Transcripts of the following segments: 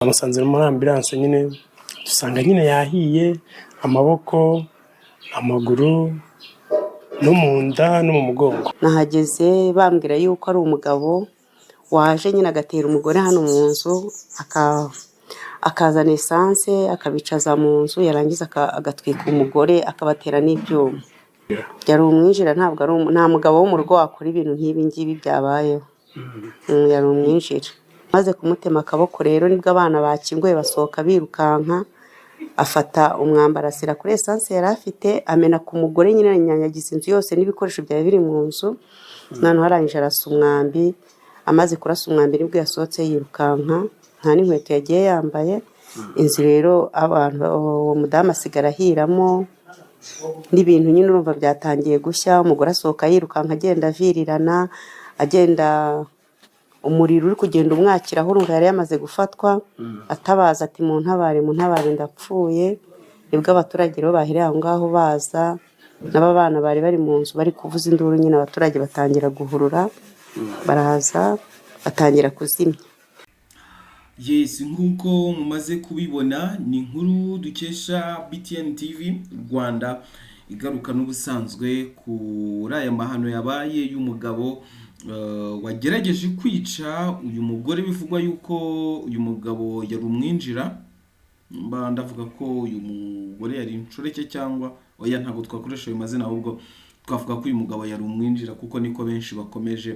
Bamusanze muri ambulance nyine dusanga nyine yahiye amaboko, amaguru no mu nda no mu mugongo. Nahageze bambwira yuko ari umugabo waje nyine agatera umugore hano mu nzu akazana esanse akabicaza mu nzu yarangiza agatwika umugore akabatera n'ibyuma. Yari umwinjira nta mugabo wo mu rugo wakora ibintu nk'ibi ngibi byabayeho. Yari umwinjira. Maze kumutema akaboko rero nibwo abana bakinguye basohoka birukanka afata umwambaro asira kuri esanse yari afite amena ku mugore nyine yanyanyagiza inzu yose n'ibikoresho byari biri mu nzu. Noneho arangije arasa umwambi, amaze kurasa umwambi nibwo yasohotse yirukanka nta n'inkweto yagiye yambaye. Inzu rero abantu uwo mudamu asigara ahiramo n'ibintu nyine urumva byatangiye gushya. Umugore asohoka yirukanka agenda avirirana agenda umuriro uri kugenda umwakiraho urumva yari yamaze gufatwa atabaza ati mu ntabare ndapfuye. Nibwo abaturage rero bahiriye aho ngaho baza n'aba bana bari bari mu nzu bari kuvuza induru nyine abaturage batangira guhurura baraza batangira kuzimya. Yes, nk'uko mumaze kubibona ni inkuru dukesha BTN TV Rwanda igaruka n'ubusanzwe kuri aya mahano yabaye y'umugabo wagerageje kwica uyu mugore. Bivugwa yuko uyu mugabo yari umwinjira, ndavuga ko uyu mugore yari inshoreke cyangwa oya ntabwo twakoresha ayo mazina, ahubwo twavuga ko uyu mugabo yari umwinjira kuko niko benshi bakomeje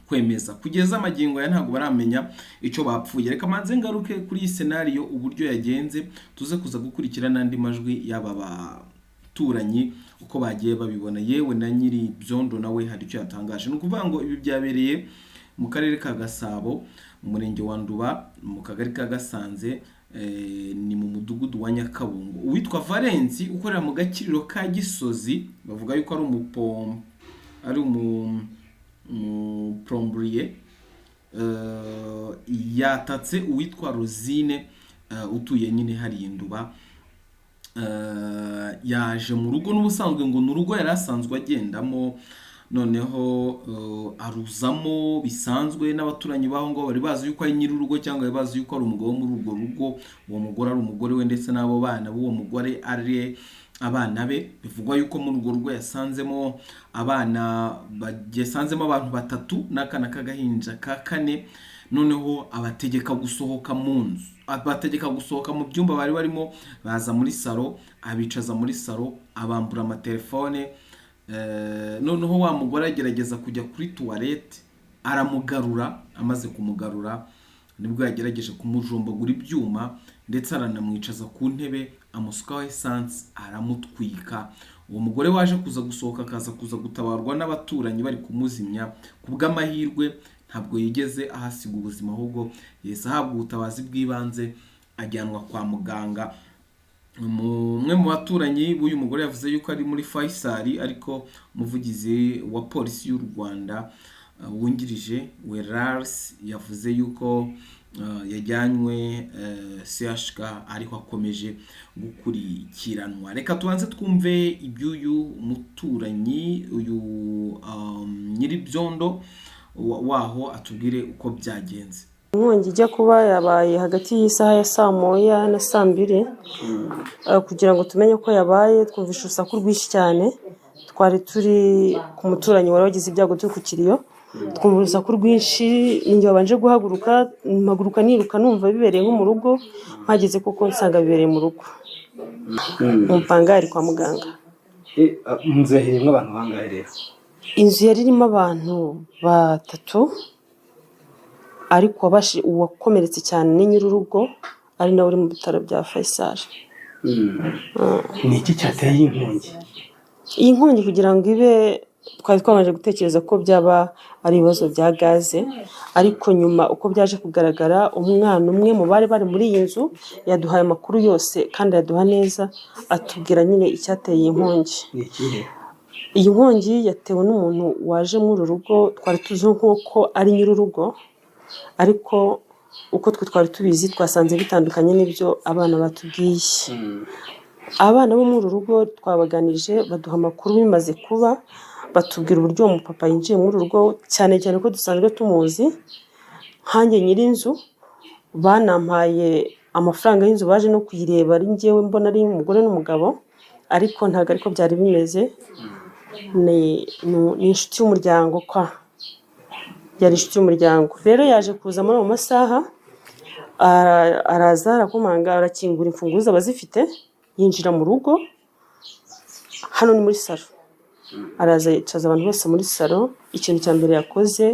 kwemeza. Kugeza amagingo ya ntabwo baramenya icyo bapfuye. Reka manze ngaruke kuri iyi scenario uburyo yagenze, tuze kuza gukurikira n'andi majwi y'aba baturanyi uko bagiye babibona, yewe na nyiri byondo nawe hari icyo yatangaje. Nukuvuga ngo ibi byabereye mu karere ka Gasabo, mu murenge wa Nduba, mu kagari ka Gasanze, ni mu mudugudu wa Nyakabungo. Uwitwa Valence ukorera mu gakiriro ka Gisozi, bavuga yuko ari plombrier, yatatse uwitwa Rosine utuye nyine hari Nduba. Yaje mu rugo n'ubusanzwe ngo n'urugo yari asanzwe agendamo, noneho aruzamo bisanzwe. N'abaturanyi baho ngo bari bazi yuko ari nyiri urugo cyangwa bari bazi yuko ari umugabo muri urwo rugo, uwo mugore ari umugore we ndetse n'abo bana b'uwo mugore ari abana be. Bivugwa yuko muri urwo rugo yasanzemo abantu batatu n'akana k'agahinja ka kane. Noneho abategeka gusohoka mu nzu, abategeka gusohoka mu byumba bari barimo, baza muri salo, abicaza muri salo, abambura amatelefone. Noneho wa mugore agerageza kujya kuri toilette, aramugarura. Amaze kumugarura nibwo yagerageje kumujombagura ibyuma ndetse aranamwicaza ku ntebe, amusukaho essence, aramutwika. Uwo mugore waje kuza gusohoka akaza kuza gutabarwa n'abaturanyi bari kumuzimya. Kubw'amahirwe ntabwo yigeze ahasiga ubuzima, ahubwo yese ahabwa ubutabazi bw'ibanze ajyanwa kwa muganga. Umwe mu baturanyi b'uyu mugore yavuze yuko ari muri Faisal, ariko umuvugizi wa polisi y'u Rwanda wungirije Weraris yavuze yuko yajyanywe CHK ariko akomeje gukurikiranwa. Reka tubanze twumve iby'uyu muturanyi, uyu nyiri byondo waho atubwire uko byagenze. Inkongi ijya kuba yabaye hagati y'isaha ya saa moya na saa mbiri. Kugira ngo tumenye ko yabaye twumvishe urusaku rwinshi cyane. Twari turi ku muturanyi wari wagize ibyago byo ku kiriyo, twumva urusaku rwinshi. Ninjye wabanje guhaguruka niruka numva bibereye nko mu rugo. Mpageze kuko nsanga bibereye mu rugo, mu mpangari kwa muganga. Inzu yahirimo abantu bangahe rero? Inzu yari irimo abantu batatu, ariko uwakomeretse cyane ni nyir'urugo, ari nawe uri mu bitaro bya Faisal. Ni iki cyateye inkongi? Iyi nkongi kugira ngo ibe, twari twabanje gutekereza ko byaba ari ibibazo bya gaze, ariko nyuma uko byaje kugaragara, umwana umwe mu bari muri iyi nzu yaduhaye amakuru yose kandi yaduha neza, atubwira nyine icyateye iyi nkongi. Iyi nkongi yatewe n'umuntu waje muri uru rugo. Twari tuzi nk'uko ari nyir'urugo, ariko uko twari tubizi twasanze bitandukanye n'ibyo abana batubwiye. Abana bo muri uru rugo twabaganirije baduha amakuru bimaze kuba, batubwira uburyo uwo mupapa yinjiye muri uru rugo, cyane cyane ko dusanzwe tumuzi nkanjye nyir'inzu. banampaye amafaranga y'inzu baje no kuyireba ari njyewe mbona ari umugore n'umugabo ariko ntabwo ariko byari bimeze ni inshuti y'umuryango yari inshuti y'umuryango rero yaje kuza muri ayo masaha araza arakomanga arakingura imfunguzo abazifite yinjira mu rugo hano ni muri salo araza yicaza abantu bose muri salo ikintu cya mbere yakoze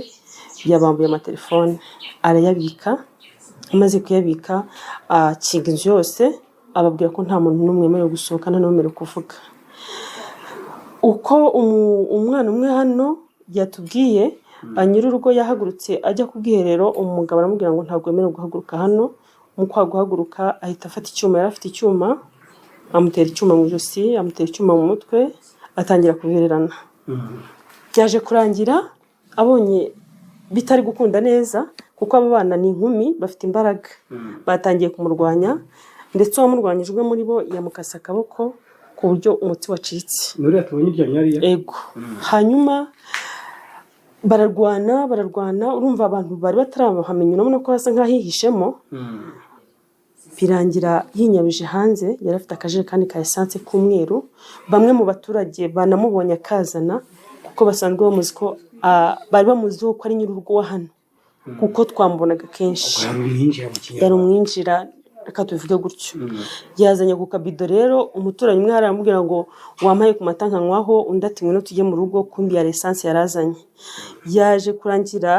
yabambuye amatelefone arayabika amaze kuyabika akinga inzu yose ababwira ko nta muntu n'umwe wemerewe gusohoka nta n'uwemerewe kuvuga uko umwana umwe hano yatubwiye nyir'urugo yahagurutse ajya ku bwiherero umugabo aramubwira ngo ntabwo wemerewe guhaguruka hano mu kwa guhaguruka ahita afata icyuma yari afite icyuma amutera icyuma mu ijosi amutera icyuma mu mutwe atangira kubihererana byaje kurangira abonye bitari gukunda neza kuko abo bana ni inkumi bafite imbaraga batangiye kumurwanya ndetse uwamurwanyijwe muri bo yamukase akaboko ku buryo umutsi wacitse nuriya tubonye iryo nyariya ego hanyuma bararwana urumva abantu bari batarahamenya urabona ko hasa nk'ahihishemo birangira yinyabije hanze yari afite akajerekani ka esanse k'umweru bamwe mu baturage banamubonye akazana kuko basanzwe bamuzi ko bari bamuziho ko ari nyir'urugo wa hano kuko twamubonaga kenshi yari umwinjira reka tubivuge gutyo yazanye ku kabido rero umuturanyi umwe aramubwira ngo wampaye ku mata nkanywaho undi ati ngwino tujye mu rugo kumbi ya esanse yarazanye yaje kurangira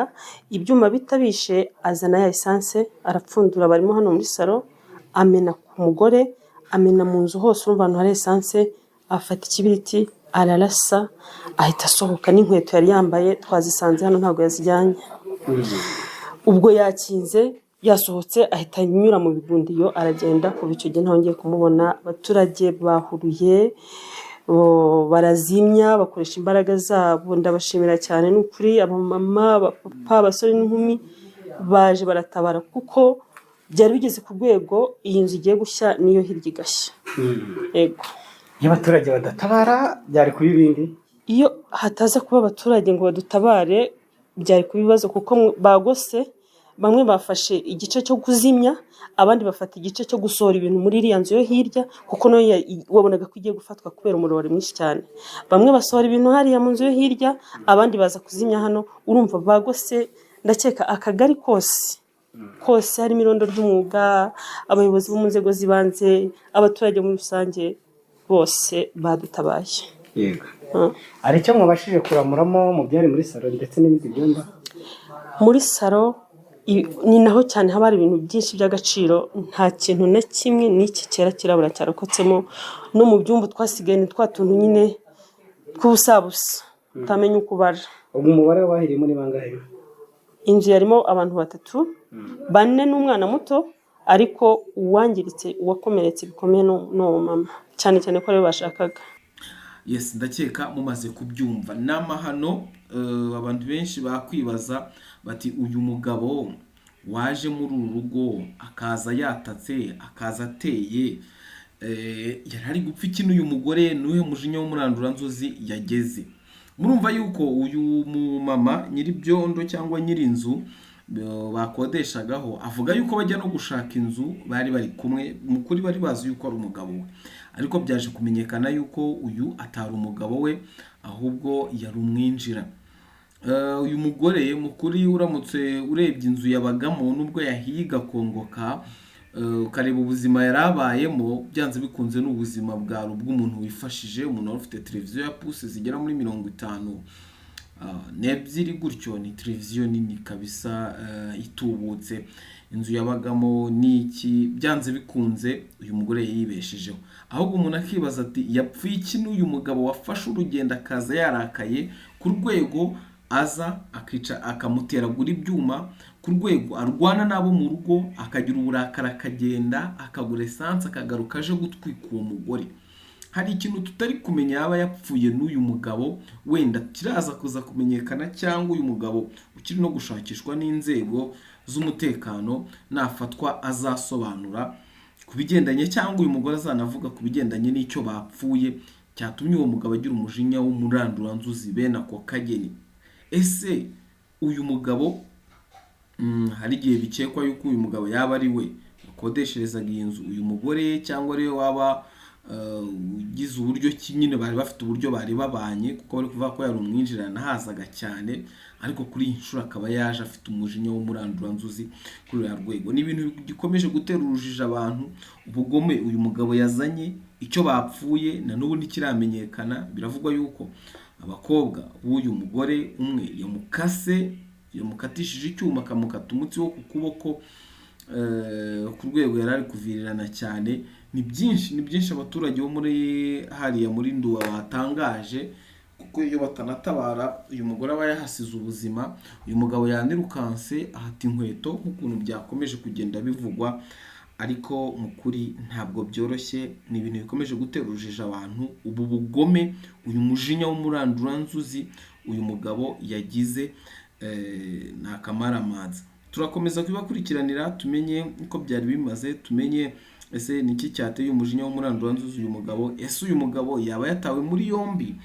ibyuma bitabishe azana ya esanse arapfundura barimo hano muri salo amena ku mugore amena mu nzu hose urumva ahantu hari esanse afata ikibiriti ararasa ahita asohoka n'inkweto yari yambaye twazisanze hano ntabwo yazijyanye ubwo yakinze yasohotse ahita anyura mu bigundiyo aragenda kuva icyo gihe ntongeye kumubona abaturage bahuruye barazimya bakoresha imbaraga zabo ndabashimira cyane n'ukuri abamama abapapa abasore n'inkumi baje baratabara kuko byari bigeze ku rwego iyi nzu igiye gushya niyo hirya igashya yego iyo abaturage badatabara byari kuba ibindi iyo hataza kuba abaturage ngo badutabare byari kuba ibibazo kuko bagose bamwe bafashe igice cyo kuzimya abandi bafata igice cyo gusohora ibintu muri iriya nzu yo hirya kuko nayo wabonaga ko igiye gufatwa kubera umuriro wari mwinshi cyane bamwe basohora ibintu hariya mu nzu yo hirya abandi baza kuzimya hano urumva bagose ndakeka akagari kose harimo irondo ry'umwuga abayobozi bo mu nzego z'ibanze abaturage muri rusange bose badutabaye yego hari icyo mwabashije kuramuramo mu byari muri salo ndetse n'ibindi byumba muri salo ni naho cyane haba hari ibintu byinshi by'agaciro nta kintu na kimwe n'iki cyera kirabura cyarakotsemo no mu byumba twasigaye ni twa tuntu nyine tw'ubusabusa utamenya uko ubara ubu umubare w'abahiriyemo ni bangahe inzu yarimo abantu 3 bane n'umwana muto ariko uwangiritse uwakomeretse bikomeye no mama cyane cyane ko rero bashakaga yes ndakeka mumaze kubyumva n'amahano abantu benshi bakwibaza bati uyu mugabo waje muri uru rugo akaza yatatse akaza ateye yari ari gupfa iki n'uyu mugore n'uhe mujinya w'umuranduranzozi yageze murumva yuko uyu mumama nyiri byondo cyangwa nyiri inzu bakodeshagaho avuga yuko bajya no gushaka inzu bari kumwe mukuri bari bazi yuko ari umugabo we ariko byaje kumenyekana yuko uyu atari umugabo we ahubwo yari umwinjira uyu mugore mukuri uramutse urebye inzu yabagamo nubwo yahiga kongoka ukareba ubuzima yarabayemo byanze bikunze n'ubuzima bwa bw'umuntu wifashije umuntu wari ufite televiziyo ya puse zigera muri 50 n'ebyiri gutyo ni televiziyo nini kabisa itubutse inzu yabagamo niki byanze bikunze uyu mugore yibeshejeho ahubwo umuntu akibaza ati yapfuye iki n'uyu mugabo wafashe urugendo akaza yarakaye ku rwego aza akica akamuteragura ibyuma ku rwego arwana nabo mu rugo akagira uburakara akagenda akagura esanse akagaruka aje gutwika uwo mugore hari ikintu tutari kumenya yaba yapfuye n'uyu mugabo wenda kiraza kuza kumenyekana cyangwa uyu mugabo ukiri no gushakishwa n'inzego z'umutekano nafatwa azasobanura kubigendanye cyangwa uyu mugore azanavuga kubigendanye n'icyo bapfuye cyatumye uwo mugabo agira umujinya w'umuranduranzuzi bene ako kageni ese uyu mugabo hari igihe bikekwa yuko uyu mugabo yaba ari we yakodesherezaga iyi nzu uyu mugore, cyangwa ari we waba ugize uburyo ki nyine bari bafite uburyo bari babanye, kuko bari kuvuga ko yari umwinjirana hazaga cyane, ariko kuri iyi nshuro akaba yaje afite umujinya w'umuranduranzuzi kuri uriya rwego. Ni ibintu gikomeje gutera urujijo abantu, ubugome uyu mugabo yazanye, icyo bapfuye na n'ubu ntikiramenyekana. Biravugwa yuko abakobwa b'uyu mugore umwe yamukatishije icyuma akamukata umutsi wo ku kuboko ku rwego yari ari kuvirirana cyane. Ni byinshi abaturage bo muri hariya muri Nduba batangaje, kuko iyo batanatabara uyu mugore aba yahasize ubuzima. Uyu mugabo yanirukanse ahata inkweto nk'ukuntu byakomeje kugenda bivugwa, ariko mu kuri ntabwo byoroshye. Ni ibintu bikomeje gutera urujijo abantu, ubu bugome, uyu mujinya w'umuranduranzuzi uyu mugabo yagize ni akamaramaza. Turakomeza kubakurikiranira tumenye uko byari bimaze, tumenye ese niki cyateye umujinya w'umuranduranzuzi uyu mugabo, ese uyu mugabo yaba yatawe muri yombi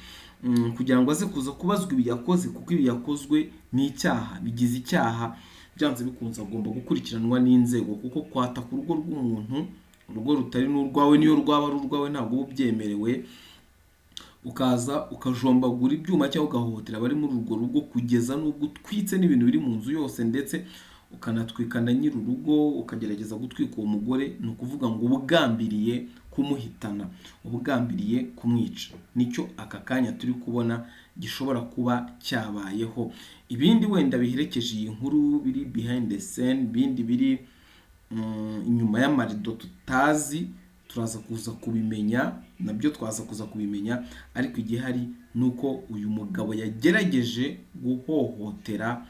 kugira ngo aze kuza kubazwa ibi yakoze, kuko ibi yakozwe ni icyaha, bigize icyaha, byanze bikunze agomba gukurikiranwa n'inzego, kuko kwata ku rugo rw'umuntu, urugo rutari n'urwawe, niyo rwaba ari urwawe ntabwo ubyemerewe, ukaza ukajombagura ibyuma cyangwa ugahohotera abari muri urwo rugo kugeza n'ubwo utwitse n'ibintu biri mu nzu yose, ndetse ukanatwikana nyiri urugo, ukagerageza gutwika uwo mugore. Ni ukuvuga ngo ubugambiriye kumuhitana, ubugambiriye kumwica. Nicyo aka kanya turi kubona gishobora kuba cyabayeho. Ibindi wenda biherekeje iyi nkuru biri behind the scene, bindi biri inyuma y'amarido tutazi, turaza kuza kubimenya, nabyo twaza kuza kubimenya. Ariko igihe hari nuko uyu mugabo yagerageje guhohotera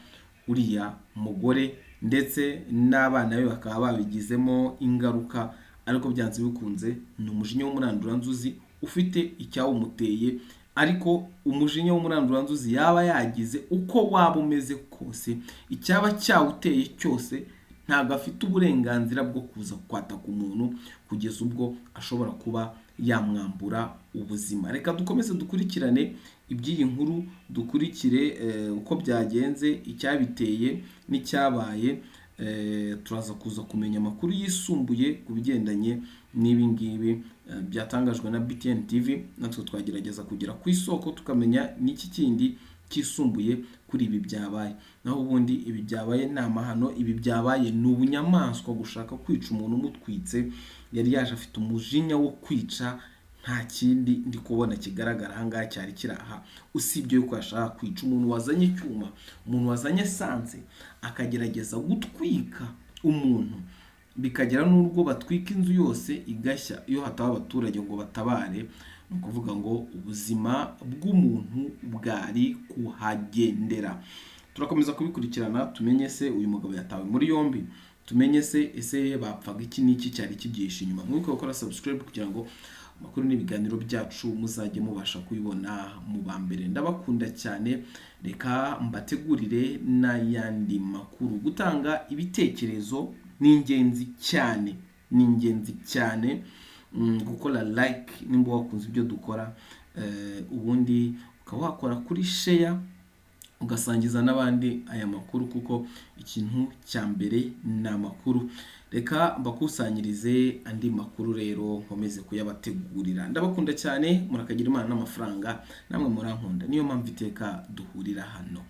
uriya mugore, ndetse n'abana be bakaba babigizemo ingaruka, ariko byanze bikunze ni umujinya w'umuranduranzuzi ufite icyawumuteye. Ariko umujinya w'umuranduranzuzi yaba yagize uko waba umeze kose, icyaba cyawuteye cyose, ntabwo afite uburenganzira bwo kuza kwataka umuntu kugeza ubwo ashobora kuba yamwambura ubuzima. Reka dukomeze dukurikirane iby'iyi nkuru, dukurikire uko byagenze, icyabiteye n'icyabaye. Turaza kuza kumenya amakuru yisumbuye ku bigendanye n'ibi ngibi byatangajwe na BTN TV. Natwe twagerageza kugera ku isoko tukamenya n'iki kindi kisumbuye kuri ibi byabaye. Naho ubundi ibi byabaye ni amahano, ibi byabaye ni ubunyamaswa, gushaka kwica umuntu umutwitse. Yari yaje afite umujinya wo kwica, nta kindi ndi kubona kigaragara ahangaha cyari kiraha, usibye yuko yashaka kwica umuntu wazanye icyuma, umuntu wazanye esanse, akagerageza gutwika umuntu, bikagera n'urwo batwika inzu yose igashya iyo hataba abaturage ngo batabare. Ni ukuvuga ngo ubuzima bw'umuntu bwari kuhagendera. Turakomeza kubikurikirana tumenye se uyu mugabo yatawe muri yombi, tumenye se ese bapfaga iki n'iki cyari kibyihishe inyuma. Mwiko gukora subscribe kugira ngo amakuru n'ibiganiro byacu muzajye mubasha kubibona mu bambere. Ndabakunda cyane, reka mbategurire n'ayandi makuru. Gutanga ibitekerezo ni ingenzi cyane, gukora like nimba wakunze ibyo dukora, ubundi ukaba wakora kuri share ugasangiza n'abandi aya makuru, kuko ikintu cya mbere ni amakuru. Reka mbakusanyirize andi makuru rero nkomeze kuyabategurira. Ndabakunda cyane, murakagira Imana n'amafaranga, namwe murankunda, niyo mpamvu iteka duhurira hano.